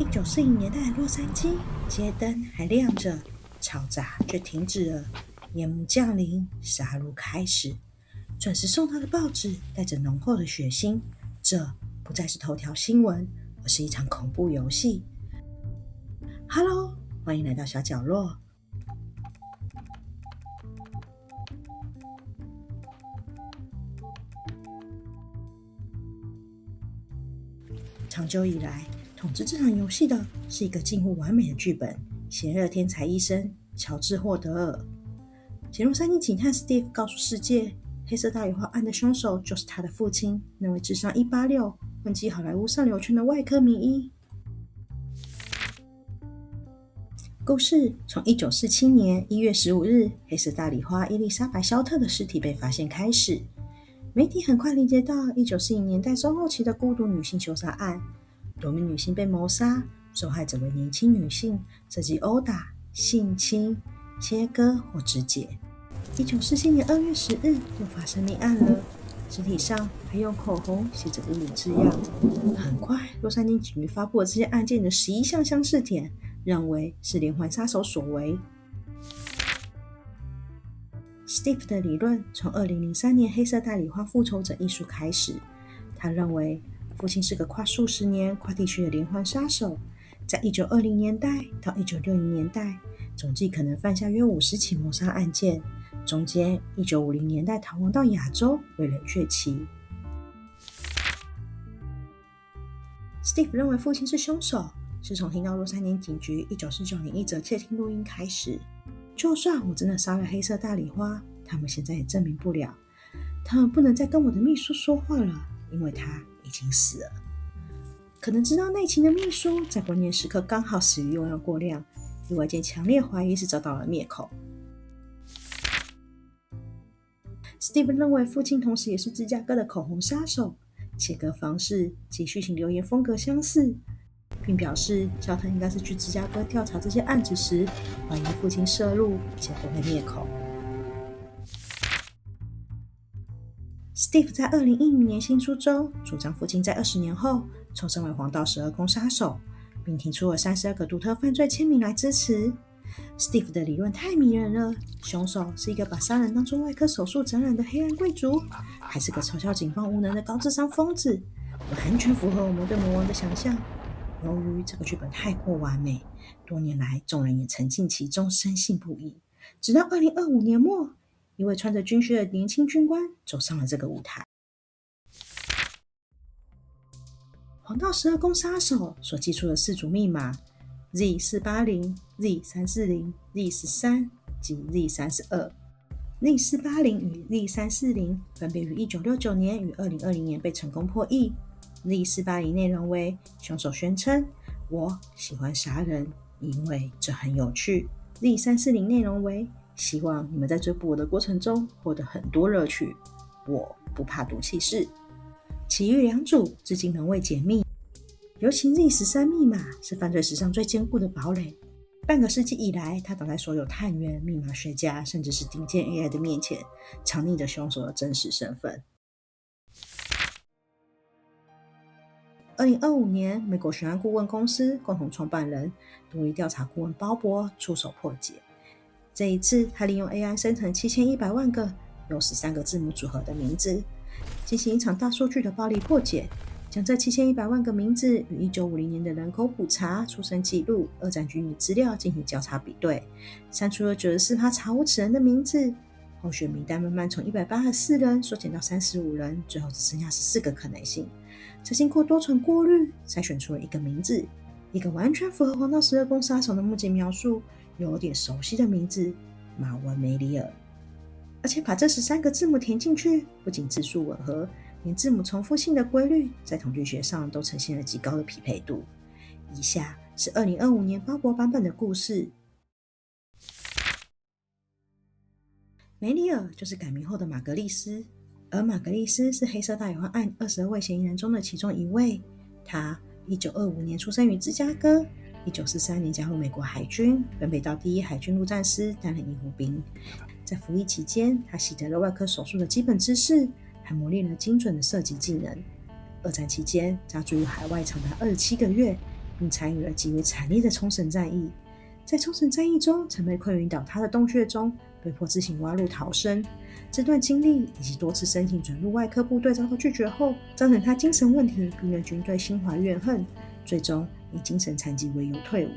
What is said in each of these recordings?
1940年代的洛杉矶，街灯还亮着，嘈杂却停止了。夜幕降临，杀戮开始。准时送到的报纸带着浓厚的血腥，这不再是头条新闻，而是一场恐怖游戏。Hello， 欢迎来到小角落。长久以来，统治这场游戏的是一个近乎完美的剧本——邪恶天才医生乔治·霍德尔。前洛杉矶警探 Steve 告诉世界，黑色大理花案的凶手就是他的父亲，那位智商186、混迹好莱坞上流圈的外科名医。故事从1947年1月15日黑色大理花伊丽莎白·肖特的尸体被发现开始。媒体很快连接到1940年代中后期的孤独女性凶杀案，多名女性被谋杀，受害者为年轻女性，涉及殴打、性侵、切割或肢解。1947年2月10日又发生命案了，尸体上还用口红写着侮辱字样。很快，洛杉矶警局发布了这件案件的11项相似点，认为是连环杀手所为。Steve 的理论从2003年黑色大理花复仇者一书开始，他认为父亲是个跨数十年、跨地区的连环杀手，在1920年代到1960年代，总计可能犯下约50起谋杀案件，中间1950年代逃亡到亚洲为冷却期。Steve 认为父亲是凶手，是从听到洛杉矶警局1949年一则窃听录音开始。就算我真的杀了黑色大理花，他们现在也证明不了。他们不能再跟我的秘书说话了，因为他已经死了。可能知道内情的秘书在关键时刻刚好死于用药过量，与外界强烈怀疑是遭到了灭口。Steve 认为父亲同时也是芝加哥的口红杀手，切割方式及剧情留言风格相似，并表示肖特应该是去芝加哥调查这些案子时，怀疑父亲涉入且不会灭口。Steve 在2010年新书中主张父亲在20年后重生为黄道12宫杀手，并提出了32个独特犯罪签名来支持。Steve 的理论太迷人了，凶手是一个把杀人当作外科手术展览的黑暗贵族，还是个嘲笑警方无能的高智商疯子，完全符合我们对魔王的想象。由于这个剧本太过完美，多年来众人也沉浸其中，深信不疑。直到2025年末，一位穿着军靴的年轻军官走上了这个舞台。黄道12宫杀手所记出的4组密码 Z480、Z340、Z13 及 Z32。Z480 与 Z340 分别于1969年与2020年被成功破译。Z480 内容为凶手宣称我喜欢杀人，因为这很有趣。Z340 内容为希望你们在追捕我的过程中获得很多乐趣，我不怕毒气室。其余2组至今仍未解密，尤其 Z13 密码是犯罪史上最坚固的堡垒，半个世纪以来，它挡在所有探员、密码学家甚至是顶尖 AI 的面前，藏匿着凶手的真实身份。2025年，美国悬案顾问公司共同创办人、独立调查顾问鲍勃出手破解。这一次，他利用 AI 生成7100万个由13个字母组合的名字，进行一场大数据的暴力破解，将这7100万个名字与1950年的人口普查、出生记录、二战军旅资料进行交叉比对，删除了94%查无此人的名字。候选名单慢慢从184人缩减到35人，最后只剩下14个可能性。再经过多重过滤，筛选出了一个名字，一个完全符合黄道12宫杀手的目击描述，有点熟悉的名字——马文·梅里尔。而且把这13个字母填进去，不仅字数吻合，连字母重复性的规律在统计学上都呈现了极高的匹配度。以下是2025年鲍勃版本的故事。梅里尔就是改名后的玛格丽斯，而玛格丽斯是黑色大理花案22位嫌疑人中的其中一位。他1925年出生于芝加哥，1943年加入美国海军，分配到第1海军陆战师担任医护兵。在服役期间，他习得了外科手术的基本知识，还磨练了精准的射击技能。二战期间，他驻于海外长达27个月，并参与了极为惨烈的冲绳战役。在冲绳战役中，曾被困于倒塌的洞穴中，被迫自行挖路逃生。这段经历以及多次申请转入外科部队遭到拒绝后，造成他精神问题，并对军队心怀怨恨，最终以精神残疾为由退伍。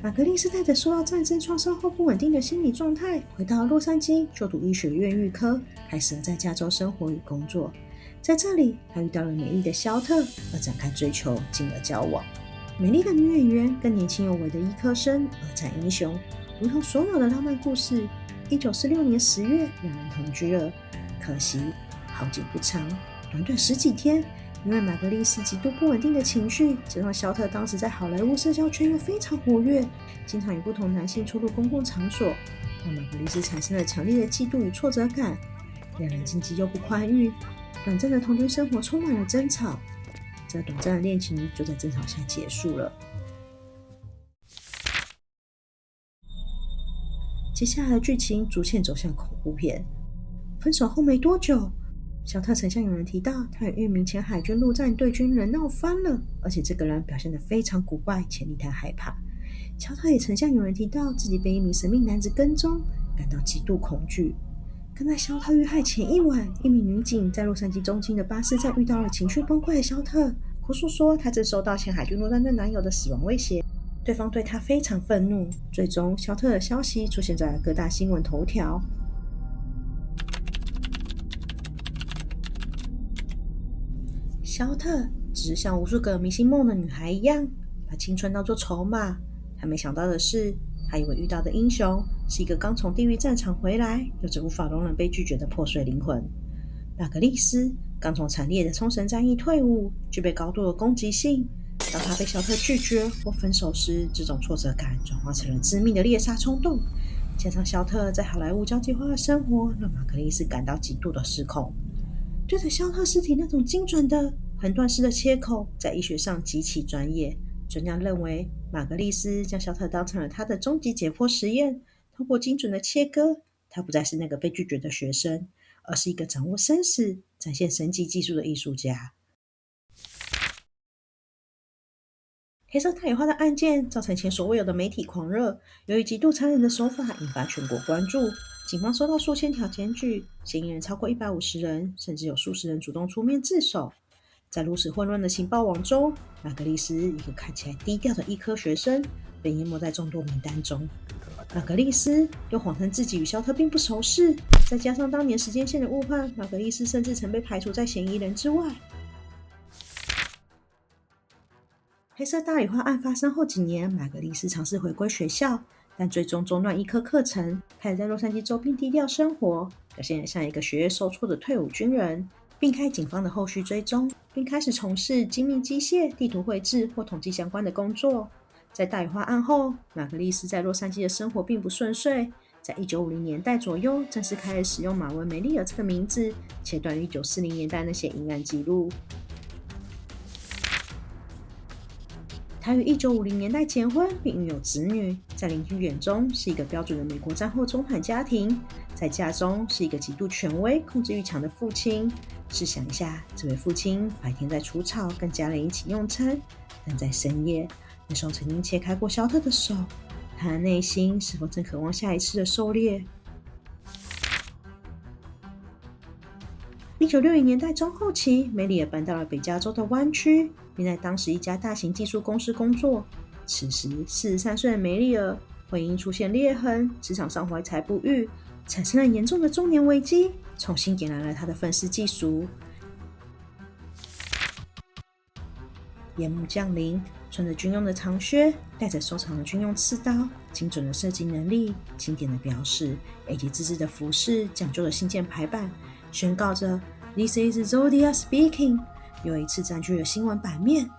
玛格丽斯带着受到战争创伤后不稳定的心理状态，回到洛杉矶就读医学院预科，开始了在加州生活与工作。在这里，他遇到了美丽的肖特，而展开追求，进而交往。美丽的女演员跟年轻有为的医科生而战英雄，如同所有的浪漫故事。1946年10月，两人同居了。可惜好景不长，短短10几天，因为玛格丽斯极度不稳定的情绪，加上肖特当时在好莱坞社交圈又非常活跃，经常与不同男性出入公共场所，让玛格丽斯产生了强烈的嫉妒与挫折感。两人经济又不宽裕，短暂的同居生活充满了争吵。这短暂的恋情就在争吵下结束了。接下来的剧情逐渐走向恐怖片。分手后没多久，肖特曾向有人提到，他与一名前海军陆战队军人闹翻了，而且这个人表现得非常古怪且令他害怕。肖特也曾向有人提到自己被一名神秘男子跟踪，感到极度恐惧。跟在肖特遇害前一晚，一名女警在洛杉矶中心的巴士站遇到了情绪崩溃的肖特，哭诉说他正受到前海军陆战队男友的死亡威胁，对方对他非常愤怒。最终，肖特的消息出现在各大新闻头条。肖特只是像无数个迷信梦的女孩一样，把青春当作筹码。他没想到的是，他以为遇到的英雄是一个刚从地狱战场回来，有着无法容忍被拒绝的破碎灵魂。玛格丽斯刚从惨烈的冲绳战役退伍，具备高度的攻击性。当他被肖特拒绝或分手时，这种挫折感转化成了致命的猎杀冲动。加上肖特在好莱坞交际花的生活，让玛格丽斯感到极度的失控。对着肖特尸体那种精准的横断式的切口，在医学上极其专业。专家认为，玛格丽斯将肖特当成了他的终极解剖实验。通过精准的切割，他不再是那个被拒绝的学生，而是一个掌握生死、展现神级技术的艺术家。黑色大理花的案件造成前所未有的媒体狂热，由于极度残忍的手法引发全国关注。警方收到数千条检举，嫌疑人超过150人，甚至有数十人主动出面自首。在如此混乱的情报网中，玛格丽斯一个看起来低调的医科学生被淹没在众多名单中。玛格丽斯又谎称自己与肖特并不熟识，再加上当年时间线的误判，玛格丽斯甚至曾被排除在嫌疑人之外。黑色大理花案发生后几年，玛格丽斯尝试回归学校，但最终中断医科课程，开始在洛杉矶周边低调生活，表现得像一个学业受挫的退伍军人，避开警方的后续追踪，并开始从事精密机械、地图绘制或统计相关的工作。在大理花案后，玛格丽斯在洛杉矶的生活并不顺遂，在1950年代左右正式开始使用马文梅丽尔这个名字，切断于1940年代那些阴暗记录。他于1950年代结婚并育有子女，在邻居眼中是一个标准的美国战后中产家庭，在家中是一个极度权威、控制欲强的父亲。试想一下，这位父亲白天在除草，跟家人一起用餐，但在深夜，那双曾经切开过肖特的手，他的内心是否正渴望下一次的狩猎？1960年代中后期，梅里尔搬到了北加州的湾区，并在当时一家大型技术公司工作。此时43岁的梅里尔婚姻出现裂痕，职场上怀才不遇，产生了严重的中年危机，重新点燃了他的愤世嫉俗。夜幕降临，穿着军用的长靴，带着收藏的军用刺刀，精准的设计能力，经典的标示，以及自制的服饰，讲究的信件排版，宣告着 This is Zodiac speaking， 又一次占据了新闻版面。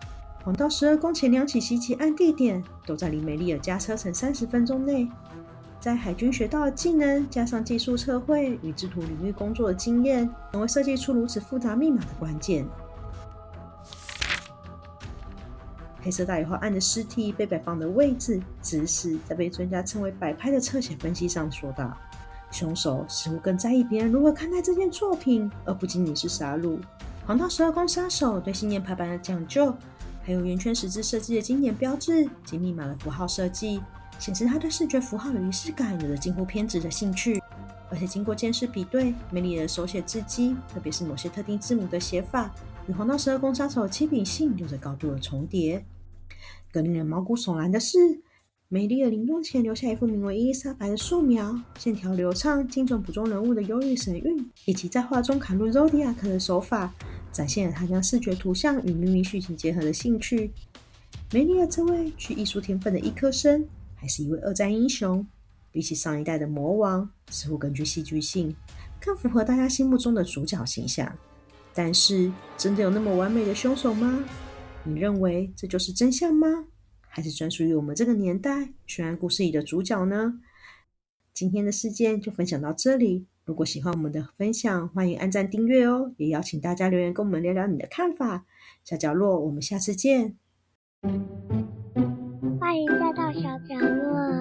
黄道12宫前2起袭击案地点都在离梅里尔家车程30分钟内。在海军学到的技能，加上技术测绘与制图领域工作的经验，成为设计出如此复杂密码的关键。黑色大理花案的尸体被摆放的位置、姿势，在被专家称为摆拍的侧写分析上说道，凶手似乎更在意别人如何看待这件作品，而不仅仅是杀戮。黄道12宫杀手对信念排版的讲究，还有圆圈十字设计的经典标志及密码的符号设计，显示他对视觉符号与仪式感有着近乎偏执的兴趣。而且经过监视比对，梅里的手写字迹，特别是某些特定字母的写法，与黄道12宫杀手的亲笔信有着高度的重叠。更令人毛骨悚然的是，梅丽尔临终前留下一幅名为伊丽莎白的素描，线条流畅，精准捕捉人物的忧郁神韵，以及在画中砍入 Zodiac 的手法，展现了他将视觉图像与秘密剧情结合的兴趣。梅丽尔这位具艺术天分的医科生，还是一位二战英雄。比起上一代的魔王，似乎更具戏剧性，更符合大家心目中的主角形象。但是，真的有那么完美的凶手吗？你认为这就是真相吗？还是专属于我们这个年代悬案故事里的主角呢？今天的事件就分享到这里。如果喜欢我们的分享，欢迎按赞订阅哦，也邀请大家留言跟我们聊聊你的看法。小角落，我们下次见。欢迎再到小角落。